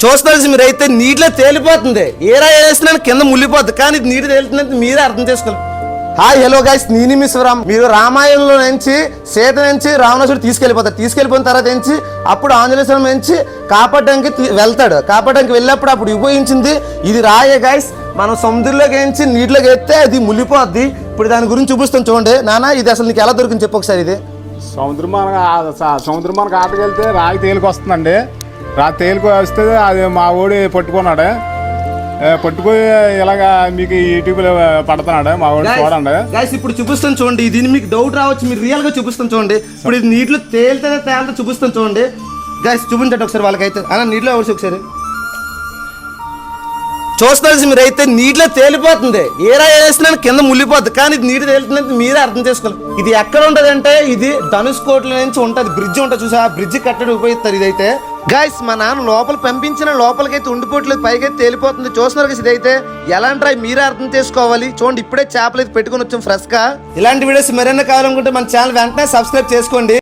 చూస్తాల్సి మీరైతే నీటిలో తేలిపోతుంది. ఏరా వేసినా కింద ముల్లిపోద్ది, కానీ ఇది నీటి తేలుతుందంటే మీరే అర్థం చేసుకోవాలి. హాయ్ హలో గైస్, నేను మీ శివరామ్. మీరు రామాయణంలో నుంచి సీత నుంచి రావణాసుడు తీసుకెళ్ళిపోయిన తర్వాత నుంచి అప్పుడు ఆంజనేయ స్వామి నుంచి కాపాడడానికి వెళ్తాడు. కాపాడడానికి వెళ్ళినప్పుడు అప్పుడు ఉపయోగించింది ఇది రాయే గైస్. మనం సముద్రంలోకి వేయించి నీటిలోకి వేస్తే అది ముల్లిపోద్ది. ఇప్పుడు దాని గురించి చూపిస్తాం చూడండి. నాన్న ఇది అసలు నీకు ఎలా దొరికింది చెప్పు ఒకసారి. ఇది సముద్రం మనకు ఆటకెళ్తే రాయి తేలికి వస్తుందండి. తేలికి వస్తే అది మా ఊడి పట్టుకున్నాడు. పట్టుకుని ఇలాగా మీకు యూట్యూబ్లో పడుతున్నాడు మా ఊడి చూడండి. గైస్ ఇప్పుడు చూపిస్తాను చూడండి. దీన్ని మీకు డౌట్ రావచ్చు, మీరు రియల్ గా చూపిస్తాను చూడండి. ఇప్పుడు ఇది నీటిలో తేలితే చూపిస్తాను చూడండి. గైస్ చూపించండి ఒకసారి వాళ్ళకైతే. అలా నీటిలో వచ్చి ఒకసారి చూస్తాల్సి మీరైతే నీటిలో తేలిపోతుంది. ఏరా వేసినా కింద ముల్లిపోద్ది, కానీ ఇది నీటి తేలుతుందంటే మీరే అర్థం చేసుకోవాలి. ఇది ఎక్కడ ఉంటుంది అంటే ఇది ధనుష్కోట్ల నుంచి ఉంటుంది. బ్రిడ్జ్ ఉంటుంది చూసా, ఆ బ్రిడ్జ్ కట్టడం ఉపయోగిస్తారు. ఇదైతే గైస్ మా నాన్న లోపల పంపించిన లోపలికైతే ఉండిపోవట్లేదు, పైకైతే తేలిపోతుంది. చూస్తున్నారు కదా, ఇదైతే ఎలాంటి మీరే అర్థం చేసుకోవాలి. చూడండి ఇప్పుడే చేపలు అయితే పెట్టుకుని వచ్చాం ఫ్రెష్ గా. ఇలాంటి వీడియోస్ మరెన్నో కావాలనుకుంటే మన ఛానల్ వెంటనే సబ్స్క్రైబ్ చేసుకోండి.